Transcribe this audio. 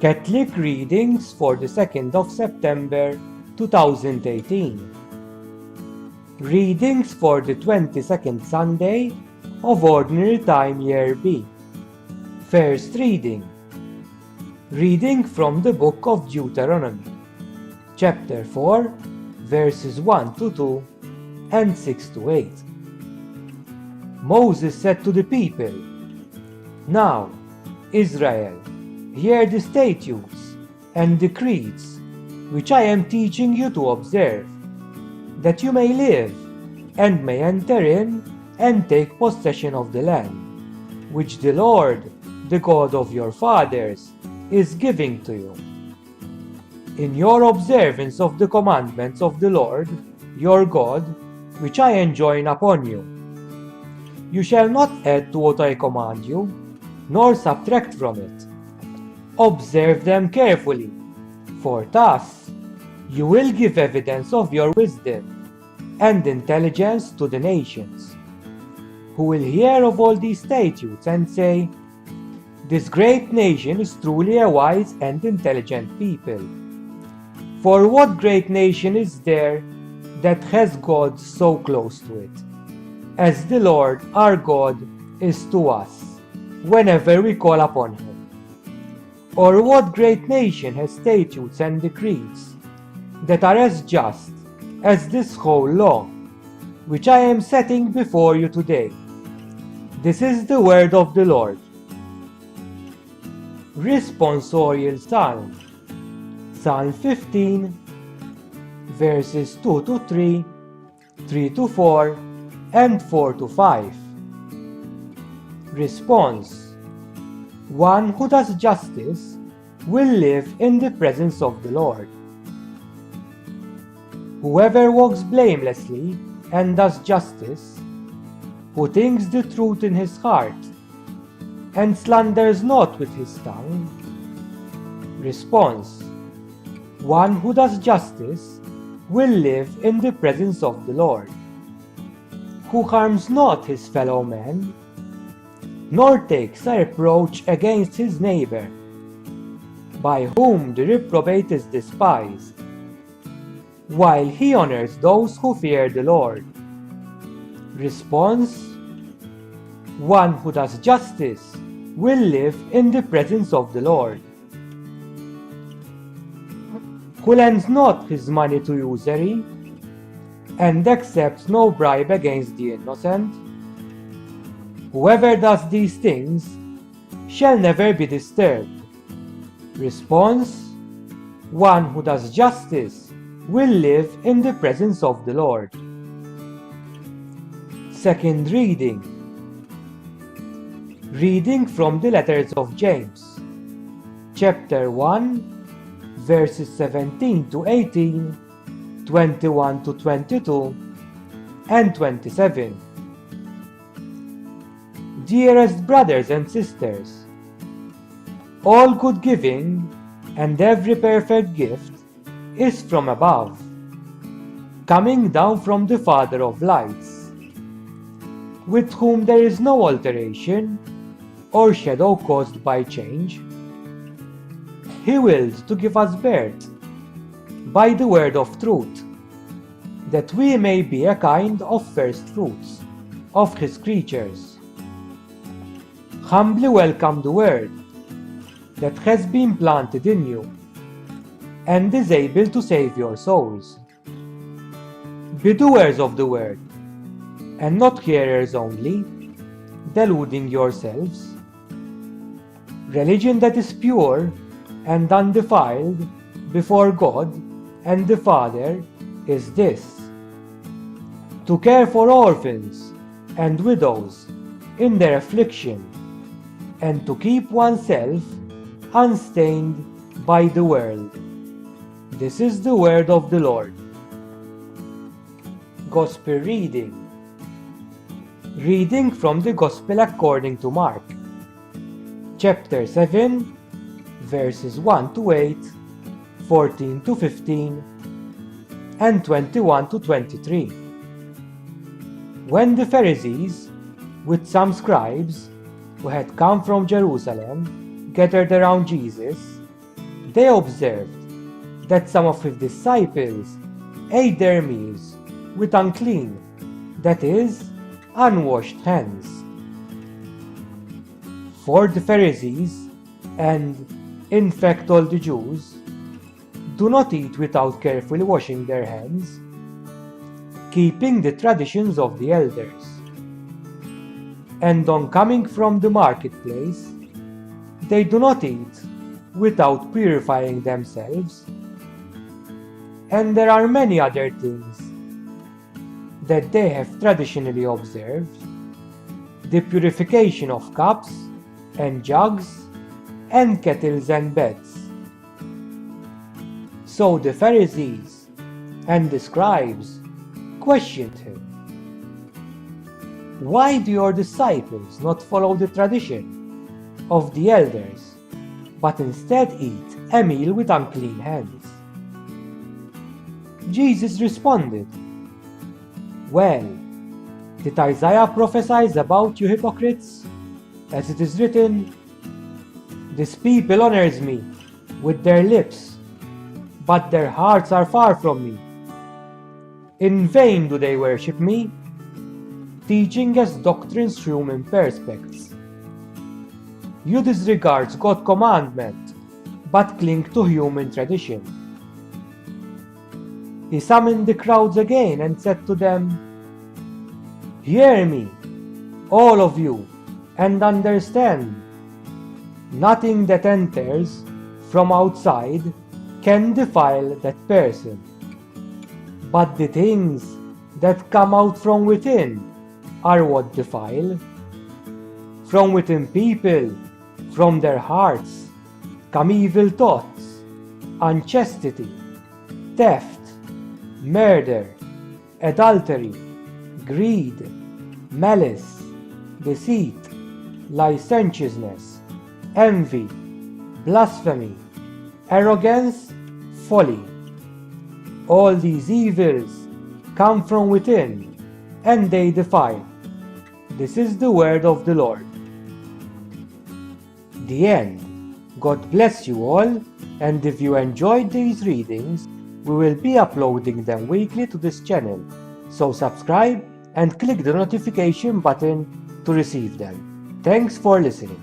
Catholic readings for the 2nd of September 2018. Readings for the 22nd Sunday of Ordinary Time Year B. First reading. Reading from the book of Deuteronomy, chapter 4, verses 1 to 2 and 6 to 8. Moses said to the people, "Now, Israel, hear the statutes and decrees which I am teaching you to observe, that you may live and may enter in and take possession of the land, which the Lord, the God of your fathers, is giving to you. In your observance of the commandments of the Lord, your God, which I enjoin upon you, you shall not add to what I command you, nor subtract from it. Observe them carefully, for thus you will give evidence of your wisdom and intelligence to the nations, who will hear of all these statutes and say, 'This great nation is truly a wise and intelligent people.' For what great nation is there that has God so close to it, as the Lord our God is to us whenever we call upon Him? Or what great nation has statutes and decrees that are as just as this whole law, which I am setting before you today? This is the word of the Lord." Responsorial Psalm, Psalm 15, verses 2 to 3, 3 to 4, and 4 to 5. Response: One who does justice will live in the presence of the Lord. Whoever walks blamelessly and does justice, who thinks the truth in his heart, and slanders not with his tongue. Response: One who does justice will live in the presence of the Lord. Who harms not his fellow man, nor takes a reproach against his neighbor, by whom the reprobate is despised, while he honors those who fear the Lord. Response: One who does justice will live in the presence of the Lord. Who lends not his money to usury, and accepts no bribe against the innocent. Whoever does these things shall never be disturbed. Response: One who does justice will live in the presence of the Lord. Second reading. Reading from the letters of James, chapter 1, verses 17 to 18, 21 to 22, and 27. Dearest brothers and sisters, all good giving and every perfect gift is from above, coming down from the Father of lights, with whom there is no alteration or shadow caused by change. He willed to give us birth by the word of truth, that we may be a kind of first fruits of His creatures. Humbly welcome the word that has been planted in you and is able to save your souls. Be doers of the word, and not hearers only, deluding yourselves. Religion that is pure and undefiled before God and the Father is this: to care for orphans and widows in their affliction, and to keep oneself unstained by the world. This is the word of the Lord. Gospel reading. Reading from the Gospel according to Mark, chapter 7, verses 1 to 8, 14 to 15, and 21 to 23. When the Pharisees, with some scribes who had come from Jerusalem, gathered around Jesus, They observed that some of his disciples ate their meals with unclean, that is, unwashed hands. For the Pharisees, and in fact all the Jews, do not eat without carefully washing their hands, keeping the traditions of the elders. And on coming from the marketplace, they do not eat without purifying themselves. And there are many other things that they have traditionally observed: the purification of cups and jugs and kettles and beds. So the Pharisees and the scribes questioned him, "Why do your disciples not follow the tradition of the elders, but instead eat a meal with unclean hands?" Jesus responded, "Well, did Isaiah prophesy about you hypocrites? As it is written, 'This people honors me with their lips, but their hearts are far from me. In vain do they worship me, teaching as doctrines human perspectives. You disregard God's commandment, but cling to human tradition.'" He summoned the crowds again and said to them, "Hear me, all of you, and understand. Nothing that enters from outside can defile that person, but the things that come out from within are what defile. From within people, from their hearts, come evil thoughts, unchastity, theft, murder, adultery, greed, malice, deceit, licentiousness, envy, blasphemy, arrogance, folly. All these evils come from within, and they defile. This is the word of the Lord." The end. God bless you all, and if you enjoyed these readings, we will be uploading them weekly to this channel, so subscribe and click the notification button to receive them. Thanks for listening.